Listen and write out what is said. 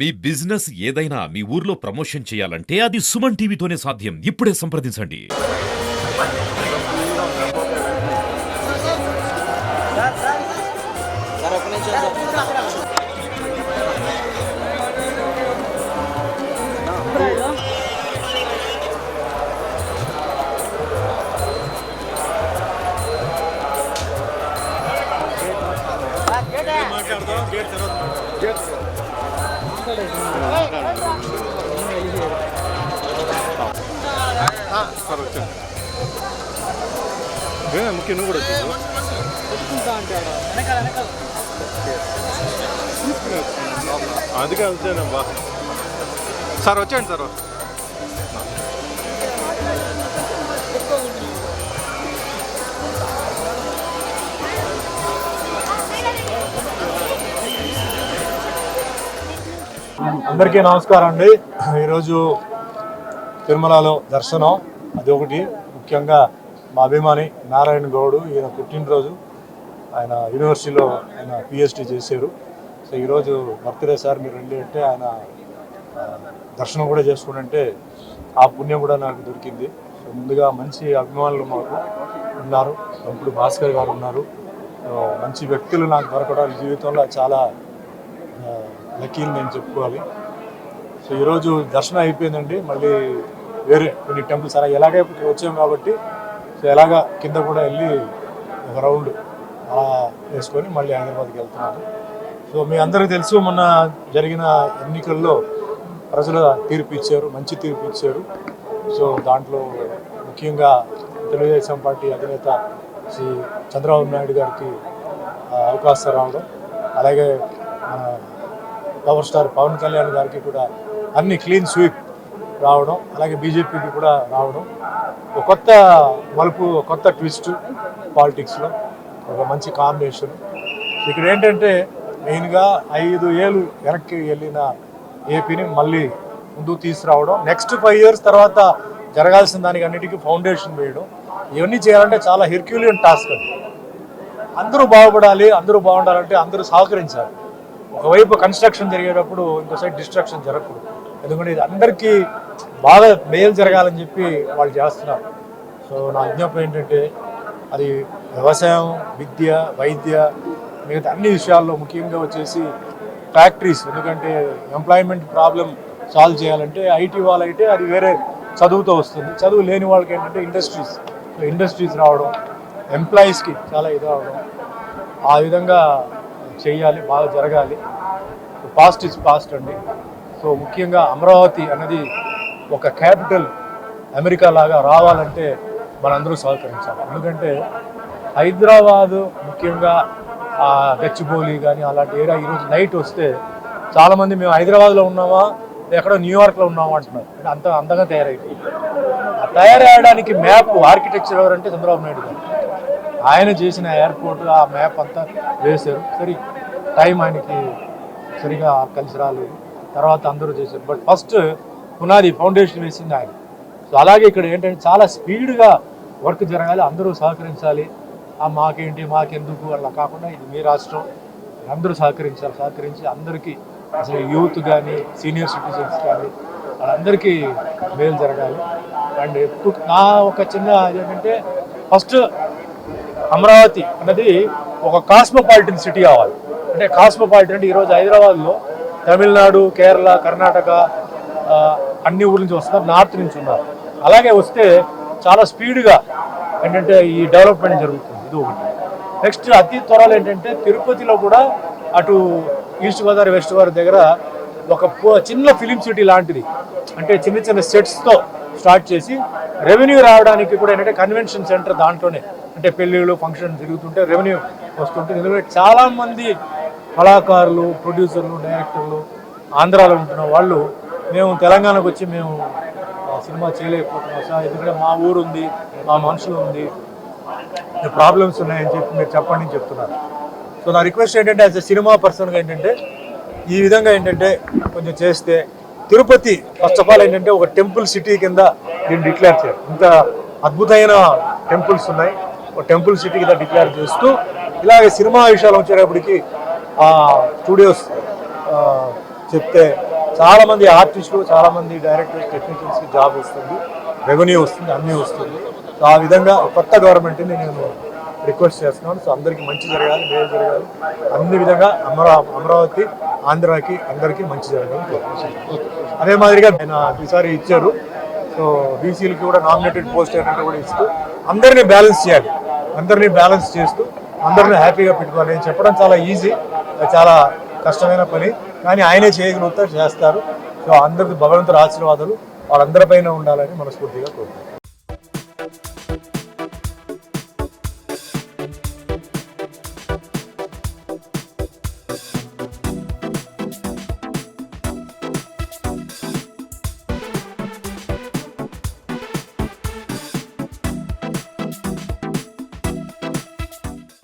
మీ business ఏదైనా మీ ఊర్లో promotion చేయాలంటే అది సుమన్ టీవీతోనే సాధ్యం. ఇప్పుడే సంప్రదించండి. సార్ వచ్చాను ముఖ్యం నువ్వు కూడా అందుకే వచ్చానమ్మా సార్ వచ్చాను సార్ అందరికీ నమస్కారం అండి. ఈరోజు తిరుమలలో దర్శనం అది ఒకటి. ముఖ్యంగా మా అభిమాని నారాయణ గౌడ్ ఈయన పుట్టినరోజు, ఆయన యూనివర్సిటీలో ఆయన పిహెచ్డి చేశారు. సో ఈరోజు బర్త్డే సార్ మీరు రండి అంటే ఆయన దర్శనం కూడా చేసుకుంటే ఆ పుణ్యం కూడా నాకు దొరికింది. సో ముందుగా మంచి అభిమానులు మాకు ఉన్నారు, ఇప్పుడు భాస్కర్ గారు ఉన్నారు. మంచి వ్యక్తులు నాకు దొరకడం జీవితంలో చాలా లక్కీని నేను చెప్పుకోవాలి. సో ఈరోజు దర్శనం అయిపోయిందండి. మళ్ళీ వేరే కొన్ని టెంపుల్స్ అలా ఎలాగే వచ్చాం కాబట్టి సో ఎలాగా కింద కూడా వెళ్ళి ఒక రౌండ్ అలా వేసుకొని మళ్ళీ హైదరాబాద్కి వెళ్తున్నాను. సో మీ అందరికీ తెలుసు, మొన్న జరిగిన ఎన్నికల్లో ప్రజలు తీర్పు ఇచ్చారు, మంచి తీర్పు ఇచ్చారు. సో దాంట్లో ముఖ్యంగా తెలుగుదేశం పార్టీ అధినేత శ్రీ చంద్రబాబు నాయుడు గారికి అవకాశం రావడం, అలాగే పవర్ స్టార్ పవన్ కళ్యాణ్ గారికి కూడా అన్ని క్లీన్ స్వీప్ రావడం, అలాగే బీజేపీకి కూడా రావడం, ఒక కొత్త మలుపు, కొత్త ట్విస్ట్ పాలిటిక్స్లో, ఒక మంచి కాంబినేషన్. ఇక్కడ ఏంటంటే మెయిన్గా 5 ఏళ్ళు వెనక్కి వెళ్ళిన ఏపీని మళ్ళీ ముందుకు తీసుకురావడం, నెక్స్ట్ 5 ఇయర్స్ తర్వాత జరగాల్సిన దానికి అన్నిటికీ ఫౌండేషన్ వేయడం, ఇవన్నీ చేయాలంటే చాలా హెర్క్యూలియన్ టాస్క్ అది. అందరూ బాగుపడాలి, అందరూ బాగుండాలంటే అందరూ సహకరించాలి. ఒకవైపు కన్స్ట్రక్షన్ జరిగేటప్పుడు ఇంకో సైడ్ డిస్ట్రక్షన్ జరగకూడదు. ఎందుకంటే ఇది అందరికీ బాగా మేలు జరగాలని చెప్పి వాళ్ళు చేస్తున్నారు. సో నా విజ్ఞాపన ఏంటంటే అది వ్యవసాయం, విద్య, వైద్య, మిగతా అన్ని విషయాల్లో ముఖ్యంగా వచ్చేసి ఫ్యాక్టరీస్. ఎందుకంటే ఎంప్లాయ్మెంట్ ప్రాబ్లం సాల్వ్ చేయాలంటే ఐటీ వాళ్ళైతే అది వేరే చదువుతో వస్తుంది, చదువు లేని వాళ్ళకి ఏంటంటే ఇండస్ట్రీస్ రావడం, ఎంప్లాయీస్కి చాలా ఇది అవడం, ఆ విధంగా చేయాలి, బాగా జరగాలి. పాస్ట్ ఇస్ పాస్ట్ అండి. సో ముఖ్యంగా అమరావతి అన్నది ఒక క్యాపిటల్ అమెరికా లాగా రావాలంటే మనందరూ సహకరించాలి. ఎందుకంటే హైదరాబాదు ముఖ్యంగా గచ్చిబౌలి కానీ అలాంటి ఏరియా ఈరోజు నైట్ వస్తే చాలామంది మేము హైదరాబాద్లో ఉన్నామా ఎక్కడో న్యూయార్క్లో ఉన్నామా అంటున్నారు. అంత అందంగా తయారైపోయింది. ఆ తయారయ్యడానికి మ్యాప్ ఆర్కిటెక్చర్ ఎవరంటే చంద్రబాబు నాయుడు గారు. ఆయన చేసిన ఎయిర్పోర్ట్ ఆ మ్యాప్ అంతా వేశారు. సరే టైం ఆయనకి సరిగా కలిసి రాలేదు, తర్వాత అందరూ చేశారు. బట్ ఫస్ట్ పునాది ఫౌండేషన్ వేసింది ఆయన. సో అలాగే ఇక్కడ ఏంటంటే చాలా స్పీడ్గా వర్క్ జరగాలి, అందరూ సహకరించాలి. మాకేంటి మాకెందుకు అలా కాకుండా ఇది మీ రాష్ట్రం, అందరూ సహకరించి అందరికీ అసలు యూత్ కానీ సీనియర్ సిటిజన్స్ కానీ వాళ్ళందరికీ మేలు జరగాలి. అండ్ ఎప్పుడు నా ఒక చిన్న ఏంటంటే ఫస్ట్ అమరావతి అన్నది ఒక కాస్మోపాలిటన్ సిటీ కావాలి. అంటే కాస్మోపాలిటన్ అంటే ఈరోజు హైదరాబాద్లో తమిళనాడు, కేరళ, కర్ణాటక అన్ని ఊళ్ళ నుంచి వస్తున్నారు, నార్త్ నుంచి ఉన్నారు. అలాగే వస్తే చాలా స్పీడ్గా ఏంటంటే ఈ డెవలప్మెంట్ జరుగుతుంది. ఇది ఒకటి. నెక్స్ట్ అతి త్వరలో ఏంటంటే తిరుపతిలో కూడా అటు ఈస్ట్ గోదావరి, వెస్ట్ గోదావరి దగ్గర ఒక చిన్న ఫిలిం సిటీ లాంటిది, అంటే చిన్న చిన్న సెట్స్తో స్టార్ట్ చేసి రెవెన్యూ రావడానికి కూడా ఏంటంటే కన్వెన్షన్ సెంటర్ దాంట్లోనే, అంటే పెళ్ళిళ్ళు ఫంక్షన్ జరుగుతుంటే రెవెన్యూ వస్తుంటుంది. ఎందుకంటే చాలామంది కళాకారులు, ప్రొడ్యూసర్లు, డైరెక్టర్లు ఆంధ్రాలో ఉంటున్న వాళ్ళు మేము తెలంగాణకు వచ్చి మేము సినిమా చేయలేకపోతున్నాం సార్, ఎందుకంటే మా ఊరు ఉంది, మా మనుషులు ఉంది, ప్రాబ్లమ్స్ ఉన్నాయని చెప్పి మీరు చెప్పండి అని చెప్తున్నారు. సో నా రిక్వెస్ట్ ఏంటంటే యాజ్ ఎ సినిమా పర్సన్గా ఏంటంటే ఈ విధంగా ఏంటంటే కొంచెం చేస్తే తిరుపతి ఫస్ట్ ఆఫ్ ఆల్ ఏంటంటే ఒక టెంపుల్ సిటీ కింద దీన్ని డిక్లేర్ చేయాలి. ఇంత అద్భుతమైన టెంపుల్స్ ఉన్నాయి, ఒక టెంపుల్ సిటీ కింద డిక్లేర్ చేస్తూ ఇలాగే సినిమా విషయాలు వచ్చేటప్పటికి స్టూడియోస్ చెప్తే చాలామంది ఆర్టిస్టులు, చాలామంది డైరెక్టర్స్, టెక్నీషియన్స్కి జాబ్ వస్తుంది, రెవెన్యూ వస్తుంది, అన్నీ వస్తుంది. సో ఆ విధంగా కొత్త గవర్నమెంట్ని నేను రిక్వెస్ట్ చేస్తున్నాను. సో అందరికీ మంచి జరగాలి, మేలు జరగాలి, అన్ని విధంగా అమరావతి ఆంధ్రాకి అందరికీ మంచి జరగాలి. అదే మాదిరిగా ఆయన ఈసారి ఇచ్చారు. సో బీసీలకి కూడా నామినేటెడ్ పోస్ట్ ఏంటంటే కూడా ఇస్తూ అందరినీ బ్యాలెన్స్ చేయాలి, అందరినీ బ్యాలెన్స్ చేస్తూ అందరినీ హ్యాపీగా పెట్టుకోవాలి. నేను చెప్పడం చాలా ఈజీ, చాలా కష్టమైన పని, కానీ ఆయనే చేయగలుగుతారు, చేస్తారు. సో అందరికి భగవంతుడి ఆశీర్వాదాలు వాళ్ళందరిపైన ఉండాలని మనస్ఫూర్తిగా కోరుకుంటున్నాను.